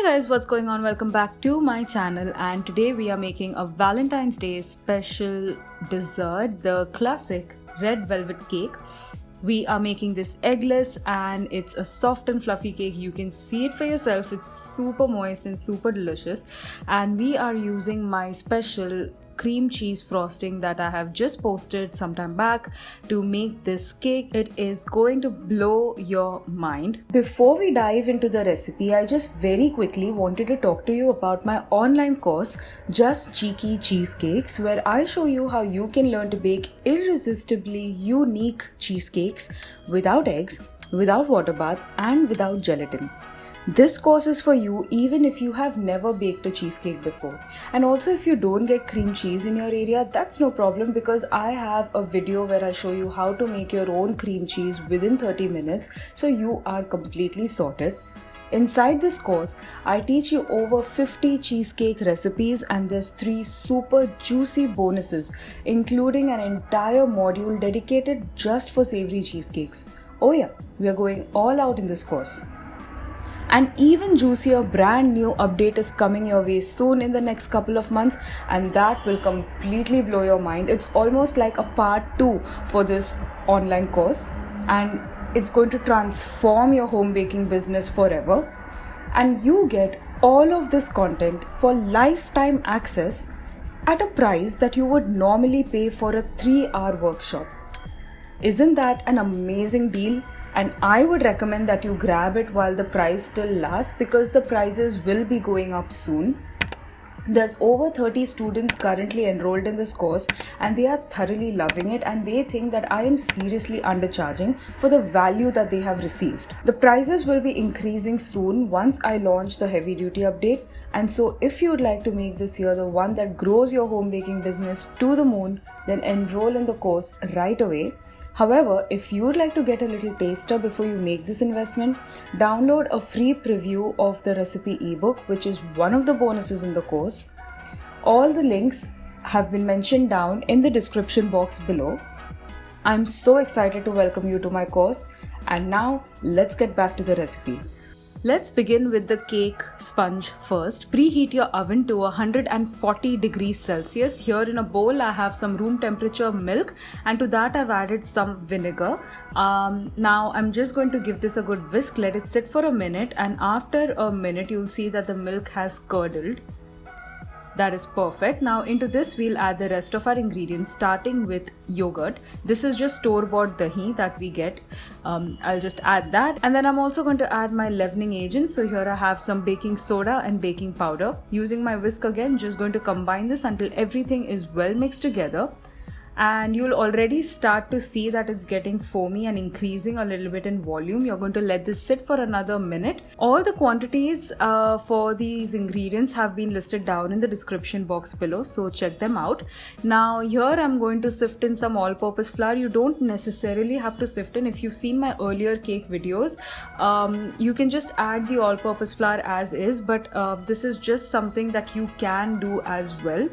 Guys, what's going on? Welcome back to my channel, and today we are making a Valentine's Day special dessert, the classic red velvet cake. We are making this eggless and it's a soft and fluffy cake. You can see it for yourself. It's super moist and super delicious, and we are using my special cream cheese frosting that I have just posted some time back to make this cake. It is going to blow your mind. Before we dive into the recipe, I just very quickly wanted to talk to you about my online course Just Cheeky Cheesecakes, where I show you how you can learn to bake irresistibly unique cheesecakes without eggs, without water bath, and without gelatin. This course is for you even if you have never baked a cheesecake before. And also, if you don't get cream cheese in your area, that's no problem, because I have a video where I show you how to make your own cream cheese within 30 minutes, so you are completely sorted. Inside this course, I teach you over 50 cheesecake recipes, and there's 3 super juicy bonuses, including an entire module dedicated just for savory cheesecakes. Oh yeah, we are going all out in this course. An even juicier brand new update is coming your way soon in the next couple of months, and that will completely blow your mind. It's almost like a part 2 for this online course, and it's going to transform your home baking business forever. And you get all of this content for lifetime access at a price that you would normally pay for a 3-hour workshop. Isn't that an amazing deal? And I would recommend that you grab it while the price still lasts, because the prices will be going up soon. There's over 30 students currently enrolled in this course, and they are thoroughly loving it, and they think that I am seriously undercharging for the value that they have received. The prices will be increasing soon once I launch the heavy duty update, and so if you would like to make this year the one that grows your home baking business to the moon, then enroll in the course right away. However, if you would like to get a little taster before you make this investment, download a free preview of the recipe ebook, which is one of the bonuses in the course. All the links have been mentioned down in the description box below. I'm so excited to welcome you to my course, and now let's get back to the recipe. Let's begin with the cake sponge first. Preheat your oven to 140 degrees Celsius. Here in a bowl I have some room temperature milk, and to that I've added some vinegar. Now I'm just going to give this a good whisk, let it sit for a minute, and after a minute you'll see that the milk has curdled. That is perfect. Now into this we'll add the rest of our ingredients, starting with yogurt. This is just store-bought dahi that we get. I'll just add that, and then I'm also going to add my leavening agent. So here I have some baking soda and baking powder. Using my whisk again, just going to combine this until everything is well mixed together. And you'll already start to see that it's getting foamy and increasing a little bit in volume. You're going to let this sit for another minute. All the quantities for these ingredients have been listed down in the description box below, so check them out. Now here I'm going to sift in some all-purpose flour. You don't necessarily have to sift in. If you've seen my earlier cake videos, you can just add the all-purpose flour as is, but this is just something that you can do as well.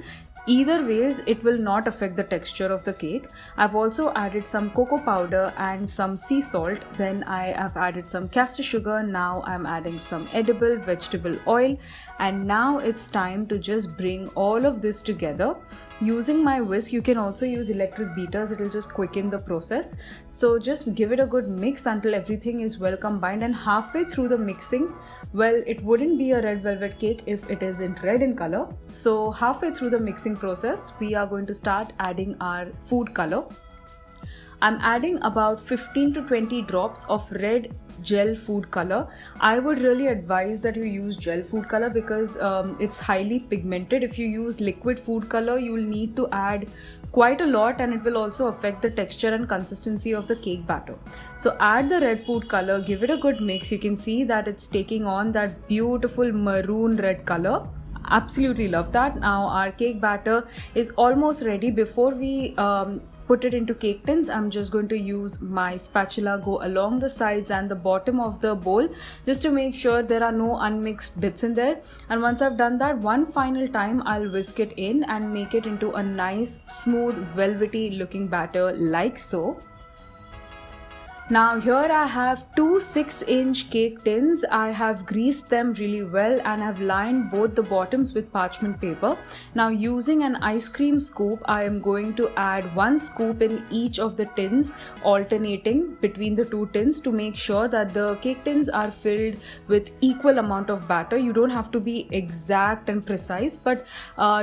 Either ways, it will not affect the texture of the cake. I've also added some cocoa powder and some sea salt. Then I have added some caster sugar. Now I'm adding some edible vegetable oil. And now it's time to just bring all of this together. Using my whisk, you can also use electric beaters. It'll just quicken the process. So just give it a good mix until everything is well combined. And halfway through the mixing, well, it wouldn't be a red velvet cake if it isn't red in color. So halfway through the mixing process, we are going to start adding our food color. I'm adding about 15 to 20 drops of red gel food color. I would really advise that you use gel food color because it's highly pigmented. If you use liquid food color, you will need to add quite a lot, and it will also affect the texture and consistency of the cake batter. So add the red food color, give it a good mix. You can see that it's taking on that beautiful maroon red color. Absolutely love that. Now our cake batter is almost ready. Before we put it into cake tins, I'm just going to use my spatula, go along the sides and the bottom of the bowl just to make sure there are no unmixed bits in there. And once I've done that, one final time I'll whisk it in and make it into a nice smooth velvety looking batter like so. Now here I have two 6-inch cake tins. I have greased them really well and have lined both the bottoms with parchment paper. Now using an ice cream scoop, I am going to add 1 scoop in each of the tins, alternating between the two tins to make sure that the cake tins are filled with equal amount of batter. You don't have to be exact and precise, but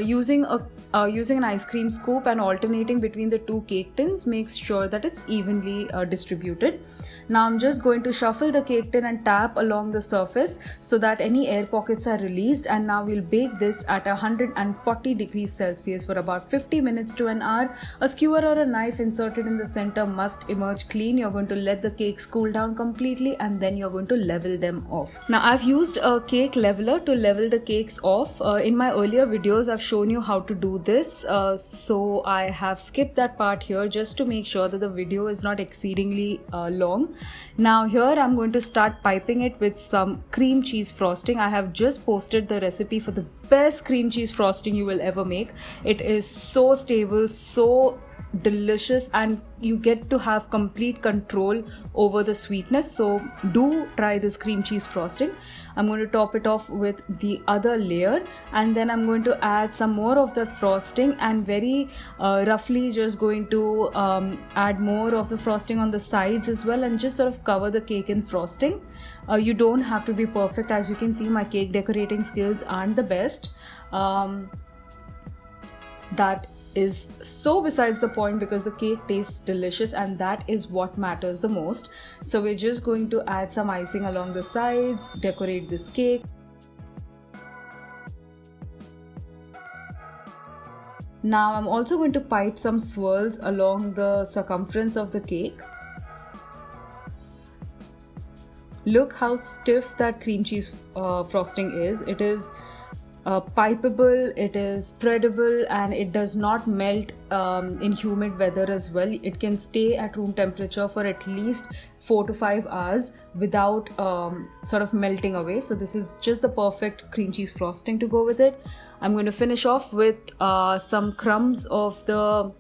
using an ice cream scoop and alternating between the two cake tins makes sure that it's evenly distributed. Now I'm just going to shuffle the cake tin and tap along the surface so that any air pockets are released, and now we'll bake this at 140 degrees Celsius for about 50 minutes to an hour. A skewer or a knife inserted in the center must emerge clean. You're going to let the cakes cool down completely and then you're going to level them off. Now I've used a cake leveler to level the cakes off. In my earlier videos I've shown you how to do this, so I have skipped that part here just to make sure that the video is not exceedingly long. Now here I'm going to start piping it with some cream cheese frosting. I have just posted the recipe for the best cream cheese frosting you will ever make. It is so stable, so delicious, and you get to have complete control over the sweetness. So do try this cream cheese frosting. I'm going to top it off with the other layer, and then I'm going to add some more of that frosting and very roughly just going to add more of the frosting on the sides as well, and just sort of cover the cake in frosting. You don't have to be perfect. As you can see, my cake decorating skills aren't the best. That is so besides the point, because the cake tastes delicious and that is what matters the most. So we're just going to add some icing along the sides, decorate this cake. Now I'm also going to pipe some swirls along the circumference of the cake. Look how stiff that cream cheese frosting is. It is pipeable, it is spreadable, and it does not melt in humid weather as well. It can stay at room temperature for at least 4 to 5 hours without sort of melting away. So this is just the perfect cream cheese frosting to go with it. I'm going to finish off with some crumbs of the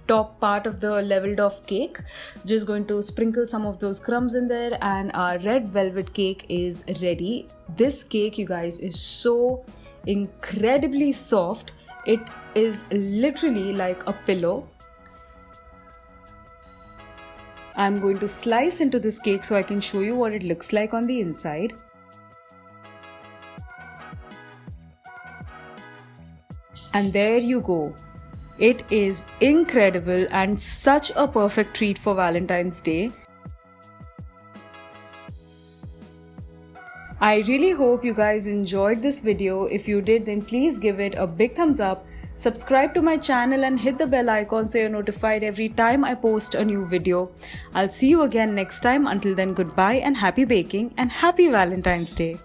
top part of the leveled off cake. Just going to sprinkle some of those crumbs in there, and our red velvet cake is ready. This cake, you guys, is so incredibly soft. It is literally like a pillow. I'm going to slice into this cake so I can show you what it looks like on the inside. And there you go. It is incredible and such a perfect treat for Valentine's Day. I really hope you guys enjoyed this video. If you did, then please give it a big thumbs up. Subscribe to my channel and hit the bell icon so you're notified every time I post a new video. I'll see you again next time. Until then, goodbye and happy baking and happy Valentine's Day.